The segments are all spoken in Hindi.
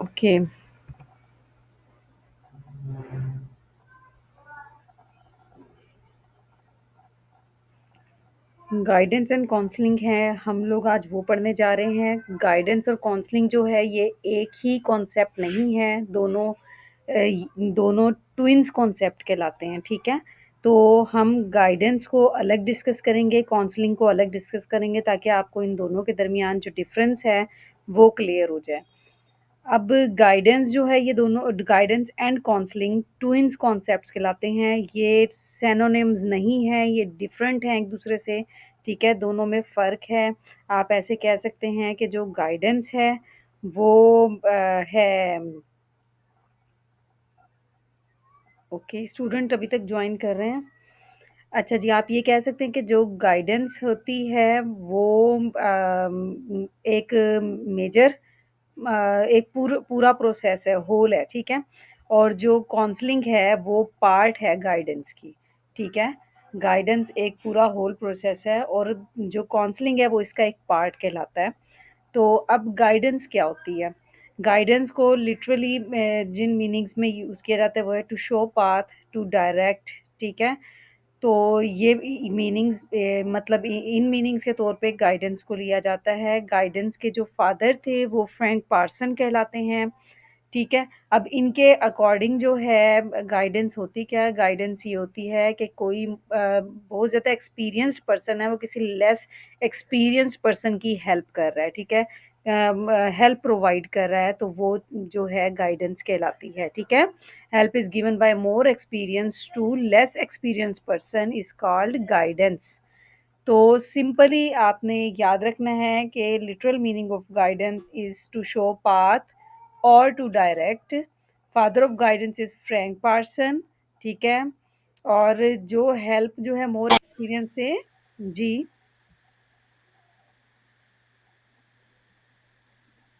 ओके। गाइडेंस एंड काउंसलिंग है, हम लोग आज वो पढ़ने जा रहे हैं। गाइडेंस और काउंसलिंग जो है ये एक ही कॉन्सेप्ट नहीं है, दोनों ट्विन्स कॉन्सेप्ट कहलाते हैं, ठीक है? तो हम गाइडेंस को अलग डिस्कस करेंगे, काउंसलिंग को अलग डिस्कस करेंगे ताकि आपको इन दोनों के दरमियान जो डिफरेंस है वो क्लियर हो जाए। अब गाइडेंस जो है ये दोनों guidance and counselling twins concepts कहलाते हैं। ये सिनोनिम्स नहीं है, ये डिफरेंट हैं एक दूसरे से, ठीक है? दोनों में फ़र्क है। आप ऐसे कह सकते हैं कि जो गाइडेंस है वो है। ओके, स्टूडेंट अभी तक जॉइन कर रहे हैं। अच्छा जी, आप ये कह सकते हैं कि जो गाइडेंस होती है वो एक मेजर एक पूरा प्रोसेस है, होल है, ठीक है? और जो काउंसलिंग है वो पार्ट है गाइडेंस की, ठीक है? गाइडेंस एक पूरा होल प्रोसेस है और जो काउंसलिंग है वो इसका एक पार्ट कहलाता है। तो अब गाइडेंस क्या होती है? गाइडेंस को लिटरली जिन मीनिंग्स में यूज़ किया जाता है वो है to show path, to direct, ठीक है? तो ये मीनिंग्स मतलब इन मीनिंग्स के तौर पे गाइडेंस को लिया जाता है। गाइडेंस के जो फादर थे वो फ्रैंक पार्सन कहलाते हैं, ठीक है? अब इनके अकॉर्डिंग जो है गाइडेंस होती क्या है? गाइडेंस ये होती है कि कोई बहुत ज़्यादा एक्सपीरियंस्ड पर्सन है, वो किसी लेस एक्सपीरियंस्ड पर्सन की हेल्प कर रहा है, ठीक है? हेल्प प्रोवाइड कर रहा है, तो वो जो है गाइडेंस कहलाती है, ठीक है? Help is given by more experience to less experienced person is called guidance. तो सिंपली आपने याद रखना है कि literal meaning of guidance is to show path और to direct. Father of guidance is Frank Parson, ठीक है? और जो हेल्प जो है मोर एक्सपीरियंस से। जी,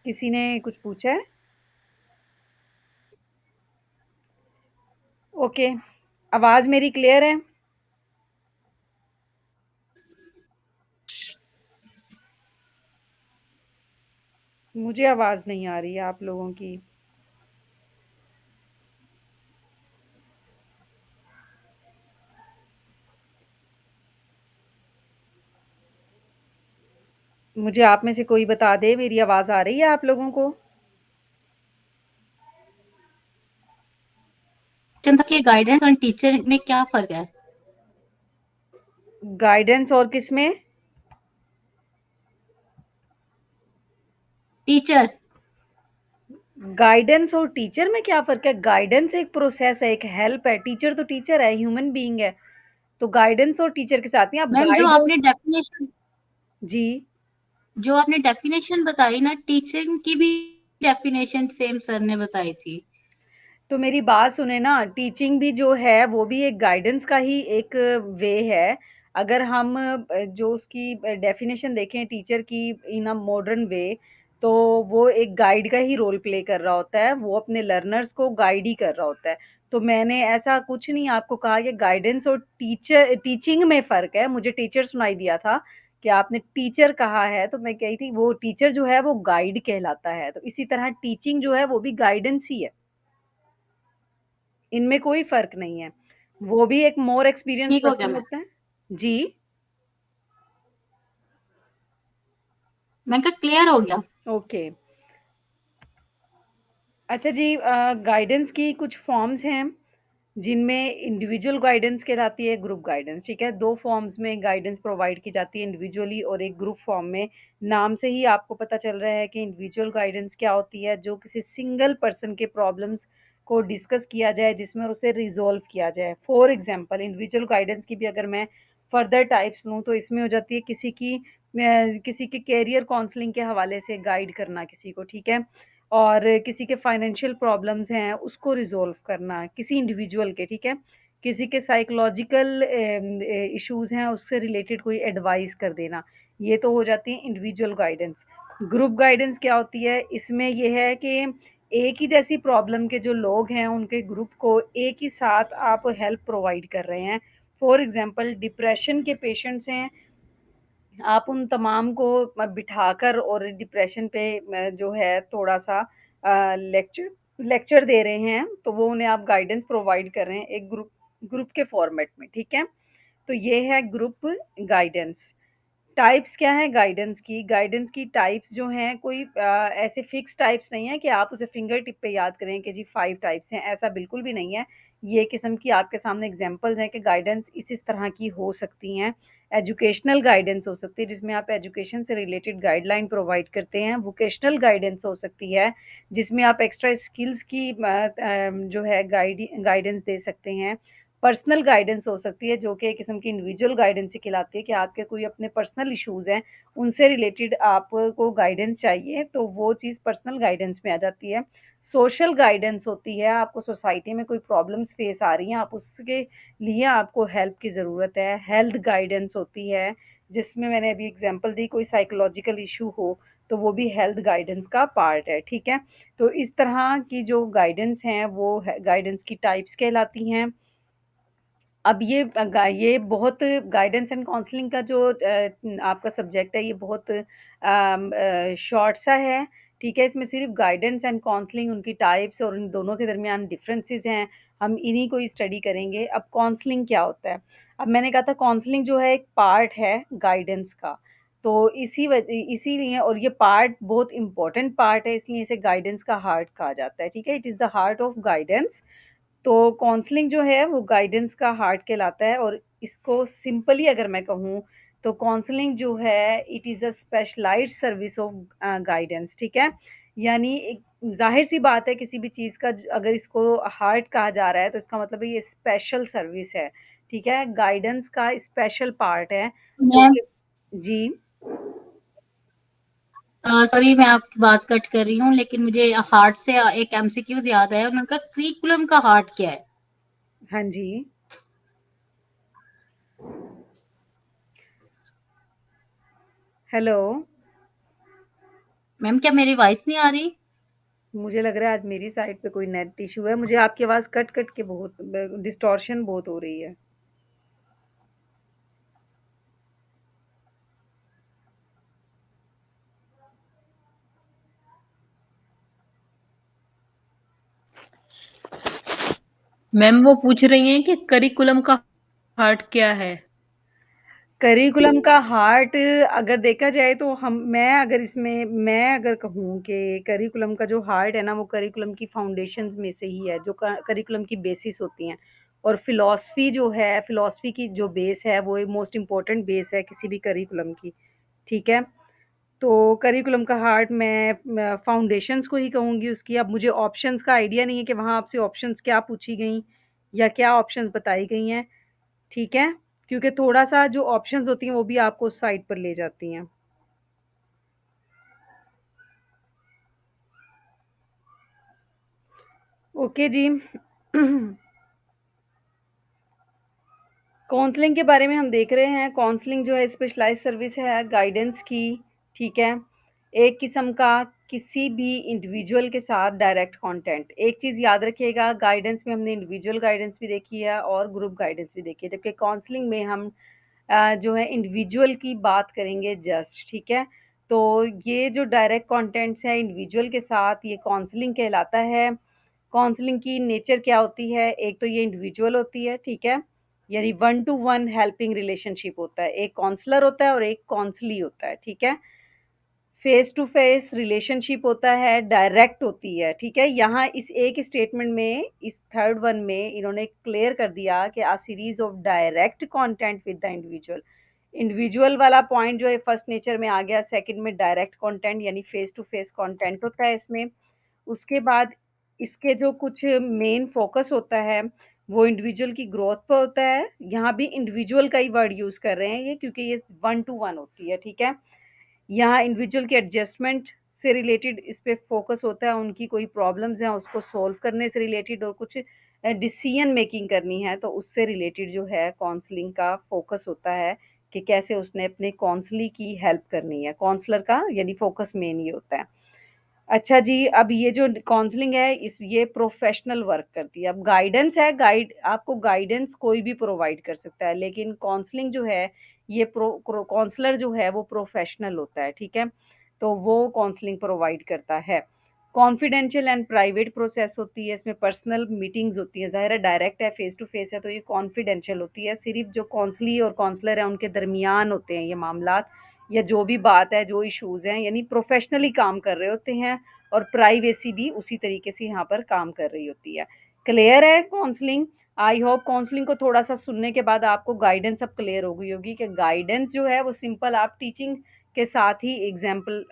किसी ने कुछ पूछा है? ओके, आवाज़ मेरी क्लियर है? मुझे आवाज़ नहीं आ रही है आप लोगों की। मुझे आप में से कोई बता दे, मेरी आवाज़ आ रही है आप लोगों को? चंदा के गाइडेंस और टीचर में क्या फ़र्क है? गाइडेंस और किस में? टीचर। गाइडेंस और टीचर में क्या फ़र्क है? गाइडेंस एक प्रोसेस है, एक हेल्प है, टीचर तो टीचर है, ह्यूमन बीइंग है। तो गाइडेंस और टीचर के साथ नहीं, आप मैम गाइड हो। जी, जो आपने डेफिनेशन बताई ना, टीचिंग की भी डेफिनेशन सेम सर ने बताई थी। तो मेरी बात सुने ना, टीचिंग भी जो है वो भी एक गाइडेंस का ही एक वे है। अगर हम जो उसकी डेफिनेशन देखें टीचर की इन अ मॉडर्न वे, तो वो एक गाइड का ही रोल प्ले कर रहा होता है, वो अपने लर्नर्स को गाइड ही कर रहा होता है। तो मैंने ऐसा कुछ नहीं आपको कहा कि गाइडेंस और टीचिंग में फ़र्क है। मुझे टीचर सुनाई दिया था कि आपने टीचर कहा है, तो मैं कही थी वो टीचर जो है वो गाइड कहलाता है। तो इसी तरह टीचिंग जो है वो भी गाइडेंस ही है। इनमें कोई फ़र्क नहीं है। वो भी एक मोर एक्सपीरियंस ठीक हो गया पर्सन मैम। होता है। जी, मैंने कहा क्लियर हो गया। ओके। अच्छा जी, गाइडेंस की कुछ फॉर्म्स हैं, जिनमें इंडिविजुअल गाइडेंस कहलाती है, ग्रुप गाइडेंस, ठीक है? 2 फॉर्म्स में गाइडेंस प्रोवाइड की जाती है, इंडिविजुअली और एक ग्रुप फॉर्म में। नाम से ही आपको पता चल रहा है कि इंडिविजुअल गाइडेंस क्या होती है, जो किसी सिंगल पर्सन के प्रॉब्लम्स को डिस्कस किया जाए, जिसमें उसे रिज़ॉल्व किया जाए। फॉर एग्ज़ाम्पल इंडिविजुअल गाइडेंस की भी अगर मैं फर्दर टाइप्स लूँ, तो इसमें हो जाती है किसी के करियर काउंसलिंग के हवाले से गाइड करना किसी को, ठीक है? और किसी के फाइनेंशियल प्रॉब्लम्स हैं, उसको रिज़ॉल्व करना किसी इंडिविजुअल के, ठीक है? किसी के साइकोलॉजिकल इश्यूज़ हैं, उससे रिलेटेड कोई एडवाइस कर देना, ये तो हो जाती है इंडिविजुअल गाइडेंस। ग्रुप गाइडेंस क्या होती है? इसमें ये है कि एक ही जैसी प्रॉब्लम के जो लोग हैं, उनके ग्रुप को एक ही साथ आप हेल्प प्रोवाइड कर रहे हैं। फॉर एग्ज़ाम्पल डिप्रेशन के पेशेंट्स हैं, आप उन तमाम को बिठाकर और डिप्रेशन पे जो है थोड़ा-सा लेक्चर लेक्चर दे रहे हैं, तो वो उन्हें आप गाइडेंस प्रोवाइड कर रहे हैं एक ग्रुप ग्रुप के फॉर्मेट में, ठीक है? तो ये है ग्रुप गाइडेंस। टाइप्स क्या है गाइडेंस की? गाइडेंस की टाइप्स जो हैं कोई ऐसे फिक्स टाइप्स नहीं है कि आप उसे फिंगर टिप पे याद करें कि जी 5 टाइप्स हैं, ऐसा बिल्कुल भी नहीं है। ये किस्म की आपके सामने एग्जांपल्स हैं कि गाइडेंस इस तरह की हो सकती हैं। एजुकेशनल गाइडेंस हो सकती है जिसमें आप एजुकेशन से रिलेटेड गाइडलाइन प्रोवाइड करते हैं। वोकेशनल गाइडेंस हो सकती है जिसमें आप एक्स्ट्रा स्किल्स की जो है गाइडेंस दे सकते हैं। पर्सनल गाइडेंस हो सकती है जो कि एक किस्म की इंडिविजुअल गाइडेंस ही कहलाती है कि आपके कोई अपने पर्सनल इश्यूज़ हैं, उनसे रिलेटेड आपको गाइडेंस चाहिए, तो वो चीज़ पर्सनल गाइडेंस में आ जाती है। सोशल गाइडेंस होती है, आपको सोसाइटी में कोई प्रॉब्लम्स फेस आ रही हैं, आप उसके लिए आपको हेल्प की ज़रूरत है। हेल्थ गाइडेंस होती है, जिसमें मैंने अभी एग्जांपल दी, कोई साइकोलॉजिकल इश्यू हो, तो वो भी हेल्थ गाइडेंस का पार्ट है, ठीक है? तो इस तरह की जो गाइडेंस हैं, वो गाइडेंस की टाइप्स कहलाती हैं। अब ये बहुत गाइडेंस एंड काउंसलिंग का जो आपका सब्जेक्ट है, ये बहुत शॉर्ट सा है, ठीक है? इसमें सिर्फ गाइडेंस एंड काउंसलिंग, उनकी टाइप्स और उन दोनों के दरमियान डिफरेंसेस हैं, हम इन्हीं को ही स्टडी करेंगे। अब काउंसलिंग क्या होता है? अब मैंने कहा था काउंसलिंग जो है एक पार्ट है गाइडेंस का, तो इसीलिए, और ये पार्ट बहुत इंपॉर्टेंट पार्ट है, इसलिए इसे गाइडेंस का हार्ट कहा जाता है, ठीक है? It is the heart of guidance. तो काउंसलिंग जो है वो गाइडेंस का हार्ट कहलाता है, और इसको सिंपली अगर मैं कहूँ तो काउंसलिंग जो है it is a specialised service of guidance, ठीक है? यानी एक ज़ाहिर सी बात है, किसी भी चीज़ का अगर इसको हार्ट कहा जा रहा है तो इसका मतलब है ये स्पेशल सर्विस है, ठीक है? गाइडेंस का स्पेशल पार्ट है जो मैम, कि जी। सॉरी मैं आपकी बात कट कर रही हूँ, लेकिन मुझे हार्ट से एक एमसीक्यूज याद है, उनका करिकुलम का हार्ट क्या है? हाँ जी। हेलो। मैम क्या मेरी वॉइस नहीं आ रही? मुझे लग रहा है आज मेरी साइड पे कोई नेट इशू है, मुझे आपकी आवाज़ कट कट के बहुत डिस्टॉर्शन बहुत हो रही है। मैम वो पूछ रही हैं कि करिकुलम का पार्ट क्या है? करिकुलम का हार्ट अगर देखा जाए तो मैं अगर कहूँ कि करिकुलम का जो हार्ट है ना, वो करिकुलम की फाउंडेशंस में से ही है, जो करिकुलम की बेसिस होती हैं। और फिलॉसफी जो है, फिलॉसफी की जो बेस है, वो एक मोस्ट इम्पोर्टेंट बेस है किसी भी करिकुलम की, ठीक है? तो करिकुलम का हार्ट मैं फाउंडेशंस को ही कहूँगी उसकी। अब मुझे ऑप्शंस का आइडिया नहीं है कि वहाँ आपसे ऑप्शंस क्या पूछी गई या क्या ऑप्शंस बताई गई हैं, ठीक है? क्योंकि थोड़ा-सा जो ऑप्शंस होती हैं वो भी आपको उस साइट पर ले जाती हैं। ओके जी। काउंसलिंग के बारे में हम देख रहे हैं। काउंसलिंग जो है स्पेशलाइज़्ड सर्विस है गाइडेंस की, ठीक है? एक किस्म का किसी भी इंडिविजुअल के साथ डायरेक्ट कॉन्टैक्ट। एक चीज़ याद रखिएगा, गाइडेंस में हमने इंडिविजुअल गाइडेंस भी देखी है और ग्रुप गाइडेंस भी देखी है, जबकि काउंसलिंग में हम जो है इंडिविजुअल की बात करेंगे जस्ट, ठीक है? तो ये जो डायरेक्ट कॉन्टैक्ट्स है इंडिविजुअल के साथ, ये काउंसलिंग कहलाता है। काउंसलिंग की नेचर क्या होती है? एक तो ये इंडिविजुअल होती है, ठीक है? यानी one two one helping relationship होता है। एक काउंसलर होता है और एक काउंसली होता है, ठीक है? फेस टू फेस रिलेशनशिप होता है, डायरेक्ट होती है, ठीक है? यहाँ इस एक स्टेटमेंट में, इस थर्ड वन में इन्होंने क्लियर कर दिया कि a series of direct content with the individual. Individual वाला पॉइंट जो है फर्स्ट नेचर में आ गया, सेकंड में डायरेक्ट कंटेंट यानी फेस टू फेस कंटेंट होता है इसमें। उसके बाद इसके जो कुछ मेन फ़ोकस होता है, वो इंडिविजुअल की ग्रोथ पे होता है। यहाँ भी इंडिविजुअल का ही वर्ड यूज़ कर रहे हैं ये, क्योंकि ये वन टू वन होती है, ठीक है? यहाँ इंडिविजुअल के एडजस्टमेंट से रिलेटेड इस पे फ़ोकस होता है, उनकी कोई प्रॉब्लम्स हैं उसको सॉल्व करने से रिलेटेड, और कुछ डिसीजन मेकिंग करनी है तो उससे रिलेटेड जो है काउंसलिंग का फ़ोकस होता है कि कैसे उसने अपने काउंसली की हेल्प करनी है। काउंसलर का यानी फ़ोकस मेन ये होता है। अच्छा जी, अब ये जो काउंसलिंग है ये प्रोफेशनल वर्क करती है। अब गाइडेंस है, आपको गाइडेंस कोई भी प्रोवाइड कर सकता है, लेकिन काउंसलिंग जो है ये काउंसलर जो है वो प्रोफेशनल होता है, ठीक है? तो वो काउंसलिंग प्रोवाइड करता है। कॉन्फिडेंशियल एंड प्राइवेट प्रोसेस होती है, इसमें पर्सनल मीटिंग्स होती हैं, ज़ाहिर है डायरेक्ट है, फेस टू फेस है, तो ये कॉन्फिडेंशियल होती है, सिर्फ जो काउंसली और काउंसलर है उनके दरमियान होते हैं ये मामलात, या जो भी बात है, जो इश्यूज हैं, यानी प्रोफेशनली काम कर रहे होते हैं, और प्राइवेसी भी उसी तरीके से यहाँ पर काम कर रही होती है। क्लियर है काउंसलिंग? आई होप काउंसलिंग को थोड़ा सा सुनने के बाद आपको गाइडेंस अब क्लियर हो गई होगी कि गाइडेंस जो है वो सिंपल आप टीचिंग के साथ ही एग्जाम्पल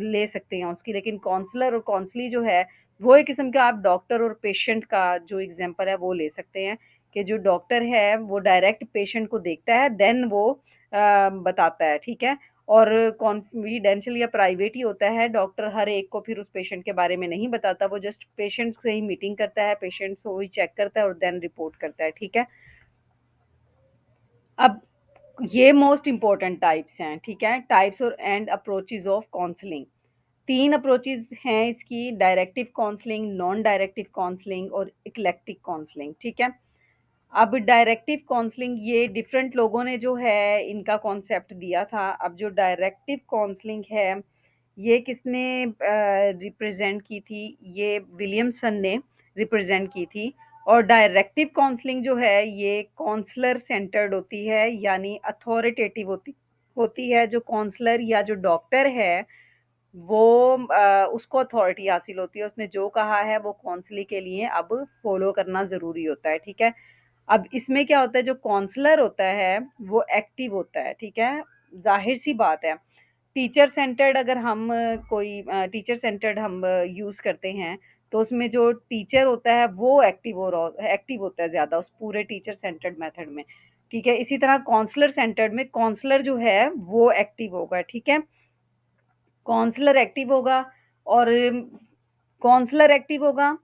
ले सकते हैं उसकी, लेकिन काउंसलर और काउंसली जो है वो एक किस्म का आप डॉक्टर और पेशेंट का जो एग्जाम्पल है वो ले सकते हैं, कि जो डॉक्टर है वो डायरेक्ट पेशेंट को देखता है, देन वो बताता है, ठीक है। और कॉन्फिडेंशियल या प्राइवेट ही होता है, डॉक्टर हर एक को फिर उस पेशेंट के बारे में नहीं बताता, वो जस्ट पेशेंट से ही मीटिंग करता है, पेशेंट से वही चेक करता है और देन रिपोर्ट करता है, ठीक है। अब ये मोस्ट इम्पॉर्टेंट टाइप्स हैं, ठीक है, टाइप्स और and approaches of counselling. 3 approaches हैं इसकी, directive counselling, non directive counselling और इक्लेक्टिव काउंसलिंग, ठीक है। अब डायरेक्टिव काउंसलिंग ये डिफरेंट लोगों ने जो है इनका कॉन्सेप्ट दिया था। अब जो डायरेक्टिव काउंसलिंग है ये किसने रिप्रेजेंट की थी? ये विलियमसन ने रिप्रेजेंट की थी। और डायरेक्टिव काउंसलिंग जो है ये काउंसलर सेंटर्ड होती है, यानी अथॉरिटेटिव होती होती है। जो काउंसलर या जो डॉक्टर है वो उसको अथॉरिटी हासिल होती है, उसने जो कहा है वो काउंसलिंग के लिए अब फॉलो करना ज़रूरी होता है, ठीक है। अब इसमें क्या होता है, जो काउंसलर होता है वो एक्टिव होता है, ठीक है, जाहिर सी बात है। टीचर सेंटर्ड अगर हम कोई टीचर सेंटर्ड हम यूज़ करते हैं तो उसमें जो टीचर होता है वो एक्टिव होता है ज़्यादा उस पूरे टीचर सेंटर्ड मेथड में, ठीक है। इसी तरह काउंसलर सेंटर्ड में काउंसलर जो है वो एक्टिव होगा, ठीक है, काउंसलर एक्टिव होगा। और काउंसलर एक्टिव होगा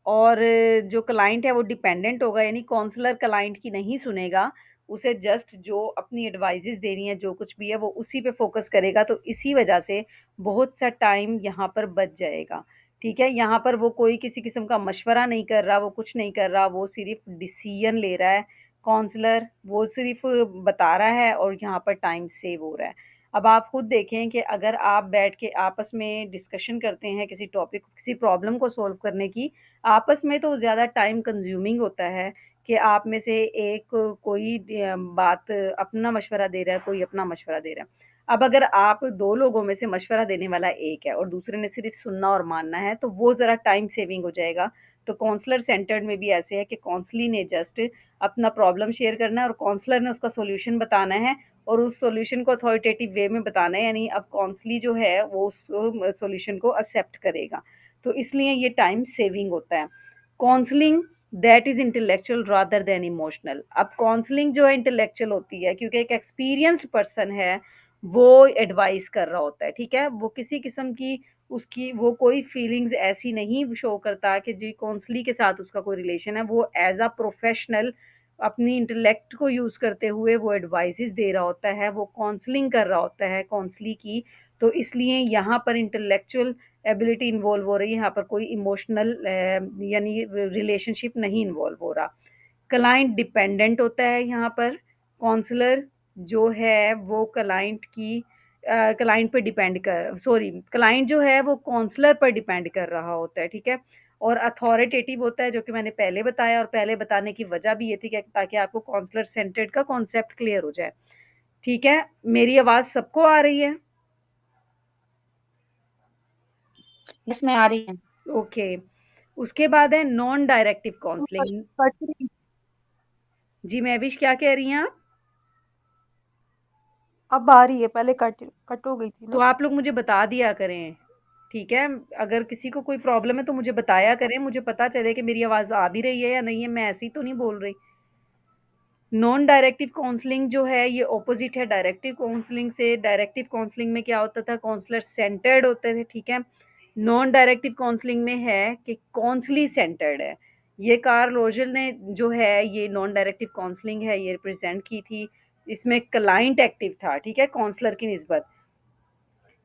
और जो क्लाइंट है वो डिपेंडेंट होगा, यानी काउंसलर क्लाइंट की नहीं सुनेगा, उसे जस्ट जो अपनी एडवाइजेस देनी है, जो कुछ भी है वो उसी पे फोकस करेगा, तो इसी वजह से बहुत सा टाइम यहाँ पर बच जाएगा, ठीक है। यहाँ पर वो कोई किसी किस्म का मशवरा नहीं कर रहा, वो कुछ नहीं कर रहा, वो सिर्फ डिसीजन ले रहा है। काउंसलर वो सिर्फ बता रहा है और यहाँ पर टाइम सेव हो रहा है। अब आप खुद देखें कि अगर आप बैठ के आपस में डिस्कशन करते हैं किसी टॉपिक, किसी प्रॉब्लम को सॉल्व करने की, आपस में तो ज़्यादा टाइम कंज्यूमिंग होता है कि आप में से एक कोई बात अपना मशवरा दे रहा है, कोई अपना मशवरा दे रहा है। अब अगर आप 2 लोगों में से मशवरा देने वाला एक है और दूसरे ने सिर्फ सुनना और मानना है, तो वो ज़रा टाइम सेविंग हो जाएगा। तो काउंसलर सेंटर्ड में भी ऐसे है कि काउंसली ने जस्ट अपना प्रॉब्लम शेयर करना है और काउंसलर ने उसका सॉल्यूशन बताना है, और उस सॉल्यूशन को अथॉरिटेटिव वे में बताना है, यानी अब काउंसली जो है वो उस सॉल्यूशन को एक्सेप्ट करेगा। तो इसलिए ये टाइम सेविंग होता है। Counselling that is intellectual rather than emotional. अब काउंसलिंग जो है इंटेलेक्चुअल होती है क्योंकि एक एक्सपीरियंस्ड पर्सन है, वो एडवाइस कर रहा होता है, ठीक है। वो किसी किस्म की उसकी वो कोई फीलिंग्स ऐसी नहीं शो करता कि जी काउंसली के साथ उसका कोई रिलेशन है, वो एज अ प्रोफेशनल अपनी इंटेलेक्ट को यूज़ करते हुए वो एडवाइसेस दे रहा होता है, वो काउंसलिंग कर रहा होता है काउंसली की। तो इसलिए यहाँ पर इंटेलेक्चुअल एबिलिटी इन्वॉल्व हो रही है, यहाँ पर कोई इमोशनल यानी रिलेशनशिप नहीं इन्वॉल्व हो रहा। क्लाइंट डिपेंडेंट होता है यहाँ पर। काउंसलर जो है वो क्लाइंट पे डिपेंड कर सॉरी क्लाइंट जो है वो काउंसलर पर डिपेंड कर रहा होता है, ठीक है। और अथॉरिटेटिव होता है, जो कि मैंने पहले बताया, और पहले बताने की वजह भी ये थी कि ताकि आपको काउंसलर सेंटर्ड का कॉन्सेप्ट क्लियर हो जाए, ठीक है। मेरी आवाज़ सबको आ रही है? इसमें आ रही है। ओके। उसके बाद है नॉन डायरेक्टिव काउंसलिंग। कट रही। जी महविश, क्या कह रही हैं आप? अब आ रही है, पहले कट कट हो गई थी तो ना। आप लोग मुझे बता दिया करें, ठीक है। अगर किसी को कोई प्रॉब्लम है तो मुझे बताया करें, मुझे पता चले कि मेरी आवाज़ आ भी रही है या नहीं है, मैं ऐसी तो नहीं बोल रही। नॉन डायरेक्टिव काउंसलिंग जो है ये ऑपोजिट है डायरेक्टिव काउंसलिंग से। डायरेक्टिव काउंसलिंग में क्या होता था, काउंसलर सेंटर्ड होते थे, ठीक है। नॉन डायरेक्टिव काउंसलिंग में है कि काउंसली सेंटर्ड है। ये कार्ल रोजर ने जो है ये नॉन डायरेक्टिव काउंसलिंग है ये रिप्रेजेंट की थी। इसमें क्लाइंट एक्टिव था, ठीक है, काउंसलर की निस्बत।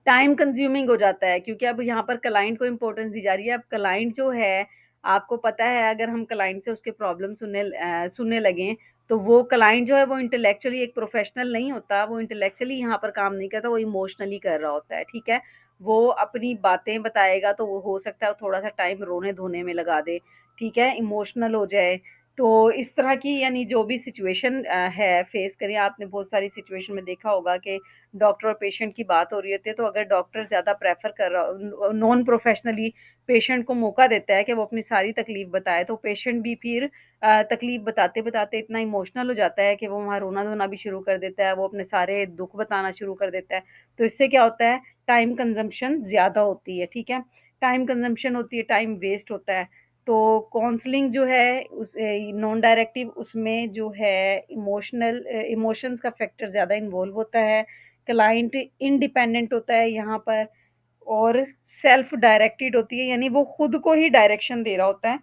टाइम कंज्यूमिंग हो जाता है क्योंकि अब यहाँ पर क्लाइंट को इम्पोर्टेंस दी जा रही है। अब क्लाइंट जो है, आपको पता है, अगर हम क्लाइंट से उसके प्रॉब्लम सुनने लगें, तो वो क्लाइंट जो है वो इंटेलेक्चुअली एक प्रोफेशनल नहीं होता, वो इंटेलेक्चुअली यहाँ पर काम नहीं करता, वो इमोशनली कर रहा होता है, ठीक है। वो अपनी बातें बताएगा तो वो हो सकता है थोड़ा-सा टाइम रोने-धोने में लगा दे, ठीक है? इमोशनल हो जाए, तो इस तरह की यानी जो भी सिचुएशन है फेस करिए, आपने बहुत सारी सिचुएशन में देखा होगा कि डॉक्टर और पेशेंट की बात हो रही होती है, तो अगर डॉक्टर ज़्यादा प्रेफ़र कर रहा नॉन प्रोफ़ेशनली पेशेंट को मौका देता है कि वो अपनी सारी तकलीफ़ बताए, तो पेशेंट भी फिर तकलीफ़ बताते-बताते इतना इमोशनल हो जाता है कि वो वहाँ रोना-धोना भी शुरू कर देता है, वो अपने सारे दुःख बताना शुरू कर देता है। तो इससे क्या होता है, टाइम कंज़म्पशन ज़्यादा होती है, ठीक है? टाइम कंज़म्पशन होती है, टाइम वेस्ट होता है। तो काउंसलिंग जो है नॉन डायरेक्टिव उसमें जो है इमोशंस का फैक्टर ज़्यादा इन्वॉल्व होता है, क्लाइंट इंडिपेंडेंट होता है यहाँ पर और सेल्फ डायरेक्टेड होती है, यानी वो खुद को ही डायरेक्शन दे रहा होता है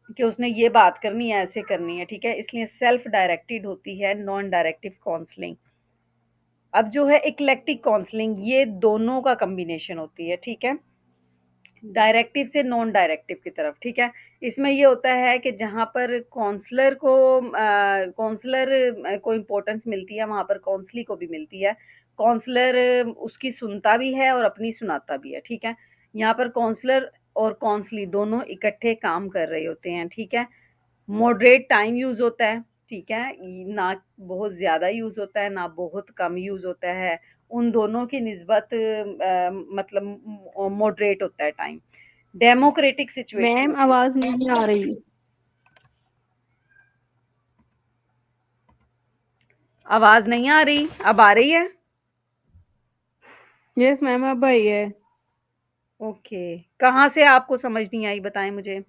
कि उसने ये बात करनी है, ऐसे करनी है, ठीक है? इसलिए सेल्फ डायरेक्टेड होती है नॉन डायरेक्टिव काउंसलिंग। अब जो है इक्लेक्टिक काउंसलिंग, ये दोनों का कॉम्बिनेशन होती है, ठीक है? डायरेक्टिव से नॉन डायरेक्टिव की तरफ, ठीक है? इसमें ये होता है कि जहाँ पर काउंसलर को इम्पोर्टेंस मिलती है, वहाँ पर काउंसली को भी मिलती है। काउंसलर उसकी सुनता भी है और अपनी सुनाता भी है, ठीक है? यहाँ पर काउंसलर और काउंसली दोनों इकट्ठे काम कर रहे होते हैं, ठीक है? मॉडरेट टाइम यूज़ होता है, ठीक है? ना बहुत ज़्यादा यूज़ होता है, ना बहुत कम यूज़ होता है। उन दोनों की निस्बत मतलब मॉडरेट होता है टाइम। डेमोक्रेटिक सिचुएशन मैम में आवाज नहीं आ रही। आवाज़ नहीं आ रही, अब आ रही है? यस मैम अब आई है। ओके, कहाँ से आपको समझ नहीं आई बताएँ मुझे?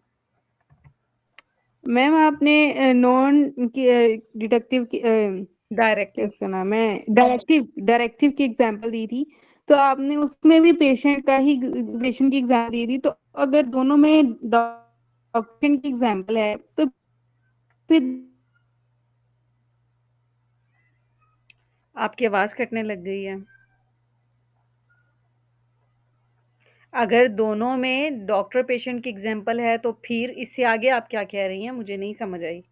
मैम आपने नॉन डिडक्टिव की क्या डायरेक्टिव। उसका नाम है डायरेक्टिव डायरेक्टिव की एग्जांपल दी थी, तो आपने उसमें भी पेशेंट की एग्जांपल दी थी, तो अगर दोनों में डॉक्टर की एग्जांपल है तो फिर आपकी आवाज़ कटने लग गई है। अगर दोनों में डॉक्टर पेशेंट की एग्ज़ाम्पल है, तो फिर इससे आगे आप क्या कह रही हैं? मुझे नहीं समझ आई।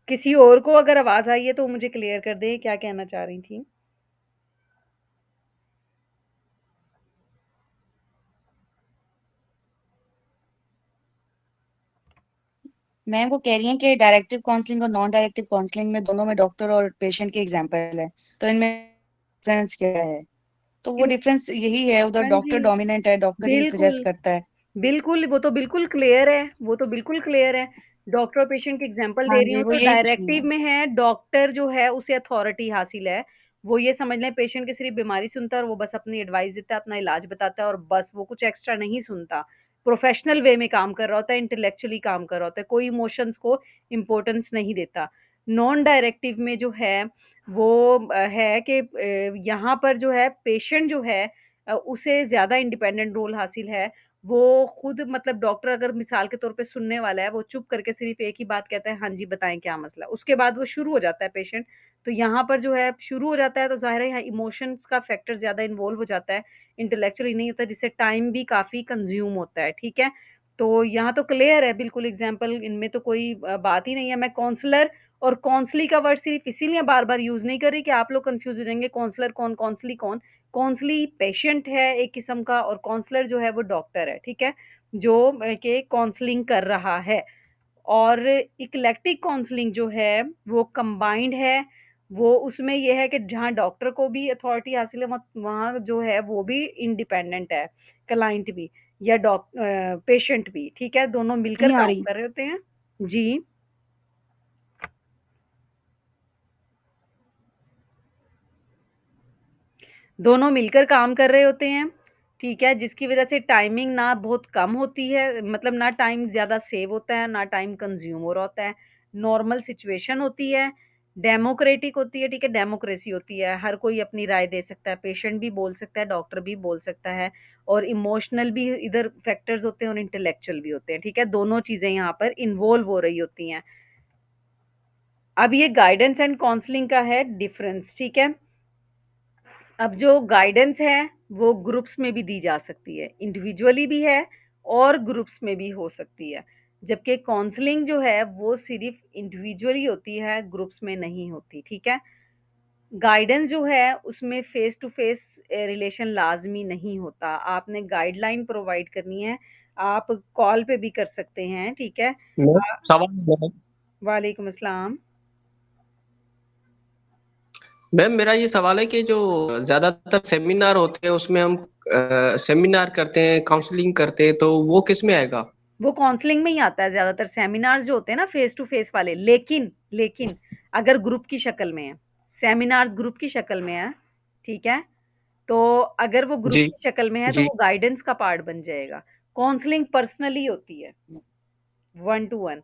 किसी और को अगर आवाज़ आई है तो मुझे क्लियर कर दें, क्या कहना चाह रही थीं? मैम वो कह रही हैं कि डायरेक्टिव काउंसलिंग और नॉन डायरेक्टिव काउंसलिंग में दोनों में डॉक्टर और पेशेंट की एग्जांपल है, तो इनमें डिफरेंस क्या है? तो वो इन डिफरेंस यही है, उधर हाँ डॉक्टर जी, डोमिनेंट है, डॉक्टर ही सजेस्ट बिल्कुल। करता है। बिल्कुल, वो तो बिल्कुल क्लियर है, वो तो बिल्कुल क्लियर है। डॉक्टर और पेशेंट की एग्ज़ाम्पल हाँ दे रही जी, हूँ, वो तो यही पूछ रही डायरेक्टिव हूँ। में है, डॉक्टर जो है उसे अथॉरिटी हासिल है। वो ये समझ लें पेशेंट की सिर्फ़ बीमारी सुनता है और वो बस अपनी एडवाइस देता है, अपना इलाज बताता है और बस वो कुछ एक्स्ट्रा नहीं सुनता। प्रोफ़ेशनल वे में काम कर रहा होता है, इंटेलेक्चुअली काम कर रहा होता है, कोई इमोशंस को इम्पोर्टेंस नहीं देता। नॉन डायरेक्टिव में जो है वो है कि यहाँ पर जो है पेशेंट जो है उसे ज़्यादा इंडिपेंडेंट रोल हासिल है। वो खुद मतलब डॉक्टर अगर मिसाल के तौर पे सुनने वाला है, वो चुप करके सिर्फ़ एक ही बात कहता है, "हाँ जी, बताएँ क्या मसला है?" उसके बाद वो शुरू हो जाता है पेशेंट। तो यहाँ पर जो है शुरू हो जाता है तो ज़ाहिर है यहाँ इमोशंस का फैक्टर ज़्यादा इन्वॉल्व हो जाता है, इंटेलेक्चुअली नहीं होता जिससे टाइम भी काफ़ी कंज़्यूम होता है, ठीक है? तो यहाँ तो क्लियर है बिल्कुल एग्ज़ाम्पल इनमें तो कोई बात ही नहीं है। मैं काउंसलर और काउंसली का वर्ड सिर्फ़ इसीलिए बार-बार यूज़ नहीं कर रही कि आप लोग कन्फ्यूज़ हो जाएँगे काउंसलर कौन, काउंसली कौन? काउंसली पेशेंट है एक किस्म का और काउंसलर जो है वो डॉक्टर है, ठीक है? जो के काउंसलिंग कर रहा है और इक्लेक्टिक काउंसलिंग जो है वो कंबाइंड है, वो उसमें ये है कि जहाँ डॉक्टर को भी अथॉरिटी हासिल है वहाँ जो है वो भी इंडिपेंडेंट है, क्लाइंट भी या पेशेंट भी, ठीक है? दोनों मिलकर नहीं आ काम रही। कर रहे होते हैं। जी। दोनों मिलकर काम कर रहे होते हैं, ठीक है? जिसकी वज़ह से टाइमिंग ना बहुत कम होती है, मतलब ना टाइम ज़्यादा सेव होता है, ना टाइम कंज़्यूम हो रहा होता है। नॉर्मल सिचुएशन होती है, डेमोक्रेटिक होती है, ठीक है? डेमोक्रेसी होती है, हर कोई अपनी राय दे सकता है, पेशेंट भी बोल सकता है, डॉक्टर भी बोल सकता है और इमोशनल भी इधर फैक्टर्स होते हैं और इंटेलेक्चुअल भी होते हैं, ठीक है? दोनों चीज़ें यहाँ पर इन्वॉल्व हो रही होती हैं। अब ये गाइडेंस एंड काउंसलिंग का है डिफरेंस, ठीक है? अब जो गाइडेंस है वो ग्रुप्स में भी दी जा सकती है, इंडिविजुअली भी है और ग्रुप्स में भी हो सकती है। जबकि काउंसलिंग जो है वो सिर्फ इंडिविजुअली होती है, ग्रुप्स में नहीं होती, ठीक है। गाइडेंस जो है उसमें फेस टू फेस रिलेशन लाजमी नहीं होता, आपने गाइडलाइन प्रोवाइड करनी है, आप कॉल पे भी कर सकते हैं, ठीक है। मैम सवाल है। वालेकुम अस्सलाम। मैम मेरा ये सवाल है कि जो ज्यादातर सेमिनार होते हैं उसमें हम सेमिनार करते हैं, काउंसलिंग करते हैं, तो वो किस में आएगा? वो काउंसलिंग में ही आता है ज़्यादातर, सेमिनार्स जो होते हैं ना फेस टू फेस वाले, लेकिन लेकिन अगर ग्रुप की शक्ल में है, सेमिनार ग्रुप की शक्ल में है, ठीक है, तो अगर वो ग्रुप जी की शक्ल में है तो जी वो गाइडेंस का पार्ट बन जाएगा। काउंसलिंग पर्सनली होती है, 1 टू 1,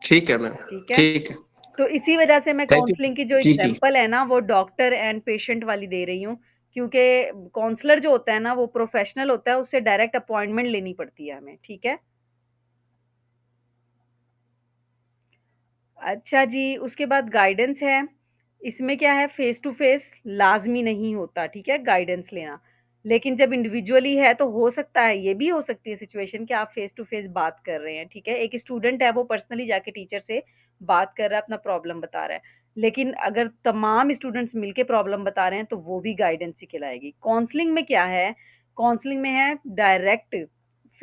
ठीक है मैम, ठीक है। ठीक है। तो इसी वजह से मैं थैंक यू। काउंसलिंग की जो जी जी एग्जांपल है ना वो डॉक्टर एंड पेशेंट वाली दे रही हूँ, क्योंकि काउंसलर जो होता है ना वो प्रोफेशनल होता है, उससे डायरेक्ट अपॉइंटमेंट लेनी पड़ती है हमें, ठीक है। अच्छा जी, उसके बाद गाइडेंस है। इसमें क्या है, फेस टू फेस लाज़मी नहीं होता, ठीक है, गाइडेंस लेना। लेकिन जब इंडिविजुअली है तो हो सकता है, ये भी हो सकती है सिचुएशन कि आप फेस टू फेस बात कर रहे हैं, ठीक है। एक स्टूडेंट है वो पर्सनली जाके टीचर से बात कर रहा है, अपना प्रॉब्लम बता रहा है। लेकिन अगर तमाम स्टूडेंट्स मिलके प्रॉब्लम बता रहे हैं तो वो भी गाइडेंस ही कहलाएगी। काउंसलिंग में क्या है, काउंसलिंग में है डायरेक्ट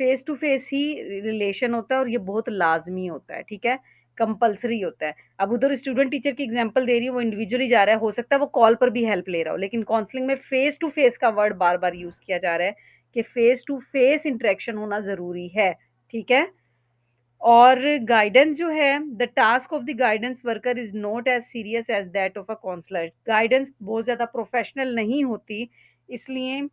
फेस टू फेस ही रिलेशन होता है और ये बहुत लाज़मी होता है, ठीक है, कंपल्सरी होता है। अब उधर स्टूडेंट टीचर की एग्जांपल दे रही हूँ, वो इंडिविजुअली जा रहा है, हो सकता है वो कॉल पर भी हेल्प ले रहा हो, लेकिन काउंसलिंग में फेस टू फेस का वर्ड बार-बार यूज़ किया जा रहा है कि फेस टू फेस इंटरेक्शन होना ज़रूरी है, ठीक है। और गाइडेंस जो है, the task of the guidance worker is not as serious as that of a counsellor. Guidance बहुत ज़्यादा प्रोफेशनल नहीं होती, इसलिए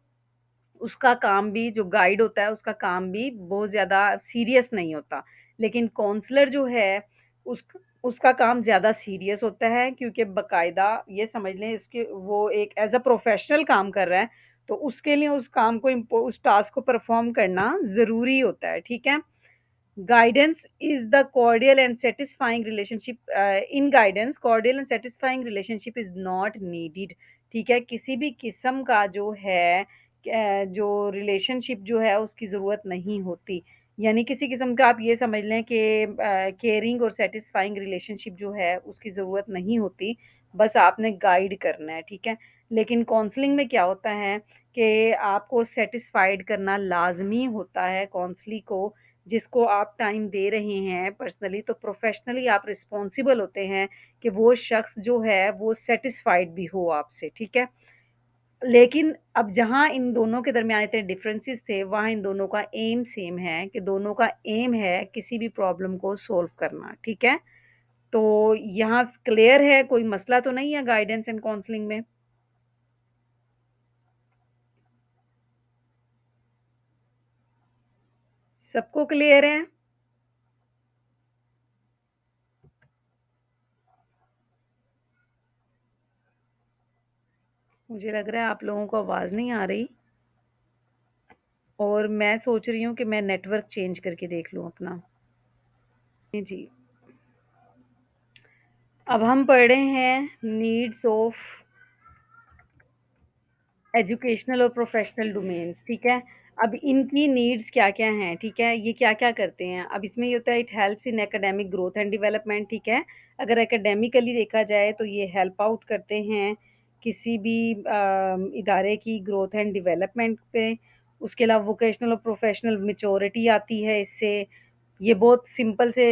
उसका काम भी, जो गाइड होता है उसका काम भी बहुत ज़्यादा सीरियस नहीं होता। लेकिन काउंसलर जो है उस उसका काम ज़्यादा सीरियस होता है, क्योंकि बाकायदा ये समझ लें इसके वो एक एज़ अ प्रोफ़ेशनल काम कर रहा है, तो उसके लिए उस काम को उस टास्क को परफ़ॉर्म करना ज़रूरी होता है, ठीक है। Guidance is the cordial and satisfying relationship, in guidance cordial and satisfying relationship is not needed, ठीक है। किसी भी किस्म का जो है जो रिलेशनशिप जो है उसकी ज़रूरत नहीं होती, यानी किसी किस्म का आप ये समझ लें कि केयरिंग और सेटिस्फाइंग रिलेशनशिप जो है उसकी ज़रूरत नहीं होती, बस आपने गाइड करना है, ठीक है। लेकिन काउंसलिंग में क्या होता है कि आपको सेटिस्फाइड करना लाजमी होता है काउंसली को, जिसको आप टाइम दे रहे हैं पर्सनली, तो प्रोफेशनली आप रिस्पॉन्सिबल होते हैं कि वो शख्स जो है वो सेटिस्फाइड भी हो आपसे, ठीक है। लेकिन अब जहाँ इन दोनों के दरमियान इतने डिफरेंसेस थे, वहाँ इन दोनों का एम सेम है कि दोनों का एम है किसी भी प्रॉब्लम को सॉल्व करना, ठीक है। तो यहाँ क्लियर है, कोई मसला तो नहीं है गाइडेंस एंड काउंसलिंग में? सबको क्लियर है? मुझे लग रहा है आप लोगों को आवाज़ नहीं आ रही, और मैं सोच रही हूँ कि मैं नेटवर्क चेंज करके देख लूँ अपना। जी, अब हम पढ़ रहे हैं नीड्स ऑफ एजुकेशनल और प्रोफेशनल डोमेन्स, ठीक है। अब इनकी नीड्स क्या-क्या हैं, ठीक है, ये क्या-क्या करते हैं। अब इसमें ये होता है, it helps in academic growth and development, ठीक है। अगर एकेडमिकली देखा जाए तो ये हेल्प आउट करते हैं किसी भी इदारे की ग्रोथ एंड डेवलपमेंट पे। उसके अलावा वोकेशनल और प्रोफेशनल मैच्योरिटी आती है इससे। ये बहुत सिंपल से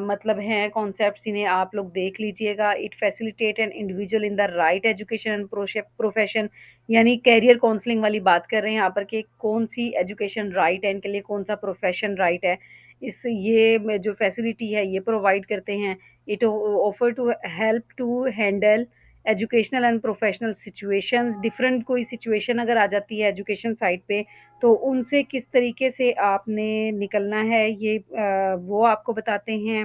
मतलब हैं कॉन्सेप्ट्स, इन्हें आप लोग देख लीजिएगा। It facilitate an individual in the right education and profession, यानी करियर काउंसलिंग वाली बात कर रहे हैं यहाँ पर कि कौन सी एजुकेशन राइट है इनके लिए, कौन सा प्रोफेशन राइट है। इस ये जो फैसिलिटी है ये प्रोवाइड करते हैं। It offer to help to handle educational and professional situations. Different कोई सिचुएशन अगर आ जाती है एजुकेशन साइड पे, तो उनसे किस तरीके से आपने निकलना है, ये वो आपको बताते हैं।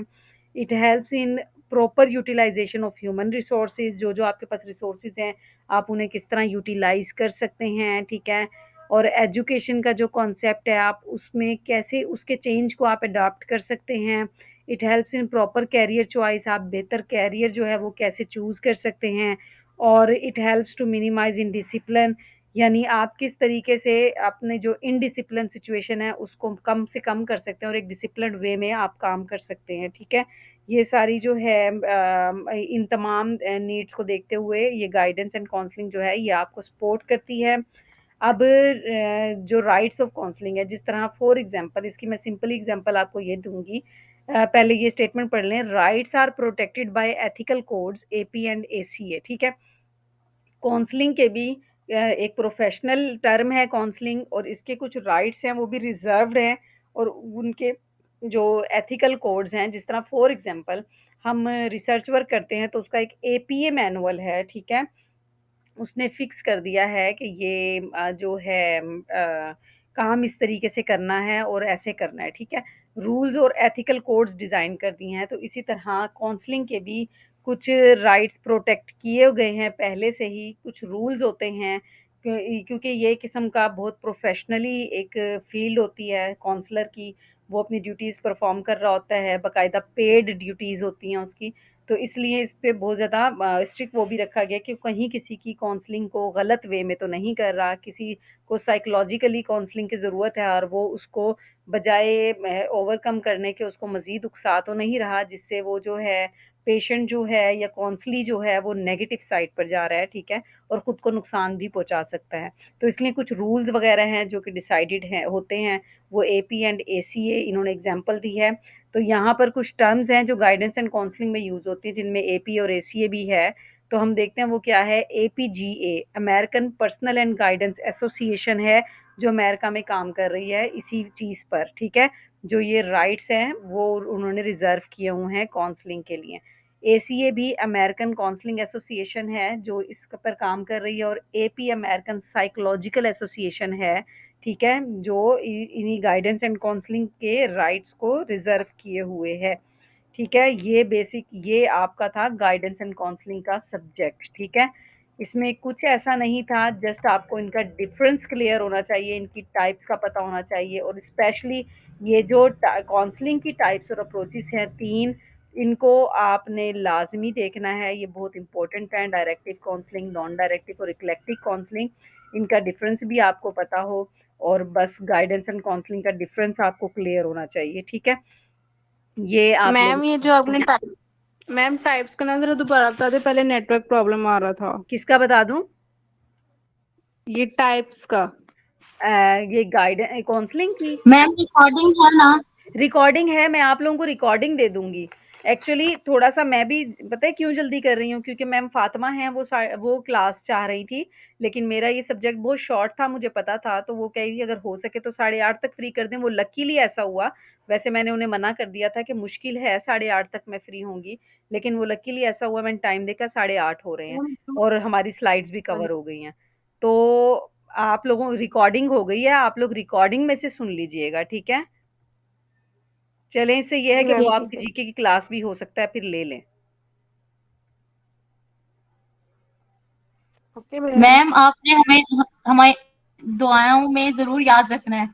It helps in proper utilisation of human resources, जो आपके पास रिसोर्सेज हैं आप उन्हें किस तरह यूटिलाइज कर सकते हैं, ठीक है। और एजुकेशन का जो कॉन्सेप्ट है आप उसमें कैसे उसके चेंज को आप अडॉप्ट कर सकते हैं। It helps in proper career choice, आप बेहतर कैरियर जो है वो कैसे चूज़ कर सकते हैं। और it helps to minimise indiscipline, यानी आप किस तरीके से अपने जो इनडिसिप्लिन सिचुएशन है उसको कम से कम कर सकते हैं और एक डिसिप्लिन्ड वे में आप काम कर सकते हैं, ठीक है? ये सारी जो है इन तमाम नीड्स को देखते हुए ये गाइडेंस एंड काउंसलिंग जो है ये आपको सपोर्ट करती है। अब जो राइट्स ऑफ काउंसलिंग है, जिस तरह फॉर एग्ज़ाम्पल इसकी मैं सिंपल एग्ज़ाम्पल आपको ये दूँगी। पहले ये स्टेटमेंट पढ़ लें, rights are protected by ethical codes AP and ACA, ठीक है? काउंसलिंग के भी एक प्रोफेशनल टर्म है काउंसलिंग, और इसके कुछ राइट्स हैं वो भी रिजर्व्ड हैं, और उनके जो एथिकल कोड्स हैं, जिस तरह फॉर एग्जांपल हम रिसर्च वर्क करते हैं तो उसका एक एपीए मैनुअल है, ठीक है? उसने फिक्स कर दिया है कि ये जो है काम इस तरीके से करना है और ऐसे करना है, ठीक है? रूल्स और एथिकल कोड्स डिज़ाइन कर दिए हैं, तो इसी तरह काउंसलिंग के भी कुछ राइट्स प्रोटेक्ट किए गए हैं पहले से ही, कुछ रूल्स होते हैं क्योंकि ये किस्म का बहुत प्रोफेशनली एक फील्ड होती है काउंसलर की, वो अपनी ड्यूटीज़ परफॉर्म कर रहा होता है, बाकायदा पेड ड्यूटीज़ होती हैं उसकी। तो इसलिए इस पे बहुत ज़्यादा स्ट्रिक्ट वो भी रखा गया कि कहीं किसी की काउंसलिंग को गलत वे में तो नहीं कर रहा, किसी को साइकोलॉजिकली काउंसलिंग की ज़रूरत है और वो उसको बजाय ओवरकम करने के उसको मज़ीद उकसा तो नहीं रहा, जिससे वो जो है पेशेंट जो है या काउंसली जो है वो नेगेटिव साइड पर जा रहा है, ठीक है? और खुद को नुकसान भी पहुँचा सकता है। तो इसलिए कुछ रूल्स वगैरह हैं जो कि डिसाइडेड हैं होते हैं, वो एपी एंड एसीए इन्होंने एग्ज़ाम्पल दी है। तो यहाँ पर कुछ टर्म्स हैं जो गाइडेंस एंड काउंसलिंग में यूज़ होती है, जिनमें एपी और एसीए भी है। तो हम देखते हैं वो क्या है। APGA American personal and guidance association है, जो अमेरिका में काम कर रही है इसी चीज़ पर, ठीक है? जो ये राइट्स हैं वो उन्होंने रिजर्व किए हुए हैं काउंसलिंग के लिए। एसीए भी अमेरिकन काउंसलिंग एसोसिएशन है जो इस पर काम कर रही है, और एपी अमेरिकन साइकोलॉजिकल एसोसिएशन है, ठीक है? जो इन्हीं गाइडेंस एंड काउंसलिंग के राइट्स को रिजर्व किए हुए है, ठीक है? ये बेसिक ये आपका था गाइडेंस एंड काउंसलिंग का सब्जेक्ट, ठीक है? इसमें कुछ ऐसा नहीं था, जस्ट आपको इनका डिफरेंस क्लियर होना चाहिए, इनकी टाइप्स का पता होना चाहिए, और स्पेशली ये जो काउंसलिंग की टाइप्स और अप्रोचेस हैं 3, इनको आपने लाजमी देखना है, ये बहुत इंपॉर्टेंट है। डायरेक्टिव काउंसलिंग, नॉन डायरेक्टिव और इक्लेक्टिक काउंसलिंग, इनका डिफरेंस भी आपको पता हो, और बस गाइडेंस एंड काउंसलिंग का डिफरेंस आपको क्लियर होना चाहिए, ठीक है? ये आप मैम लोग ये जो आपने मैम टाइप्स का ना जरा दोबारा बता दे, पहले नेटवर्क प्रॉब्लम आ रहा था। किसका बता दूं? ये टाइप्स का। ये गाइड काउंसलिंग की मैम रिकॉर्डिंग है ना? रिकॉर्डिंग है, मैं आप लोगों को रिकॉर्डिंग दे दूंगी। एक्चुअली थोड़ा सा मैं भी पता है क्यों जल्दी कर रही हूँ, क्योंकि मैम फातिमा हैं, वो क्लास चाह रही थी, लेकिन मेरा ये सब्जेक्ट बहुत शॉर्ट था, मुझे पता था, तो वो कह रही थी अगर हो सके तो 8:30 तक फ्री कर दें। वो लकीली ऐसा हुआ, वैसे मैंने उन्हें मना कर दिया था कि मुश्किल है 8:30 तक मैं फ्री होंगी, लेकिन वो लकीली ऐसा हुआ, मैंने टाइम देखा 8:30 हो रहे हैं, और हमारी स्लाइड्स भी कवर हो गई हैं। तो आप लोगों रिकॉर्डिंग हो गई है, आप लोग रिकॉर्डिंग में से सुन लीजिएगा, ठीक है? चलें, इससे ये है जी कि वो मैम आपकी ठीक है। जीके की क्लास भी हो सकता है फिर ले लें। Okay ma'am. मैम आपने हमें हमारी दुआओं में जरूर याद रखना है,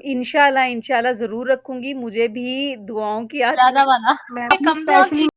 इंशाल्लाह इंशाल्लाह ज़रूर रखूँगी, मुझे भी दुआओं की आज ज्यादा वाला मैम कम दुआ स्पेशली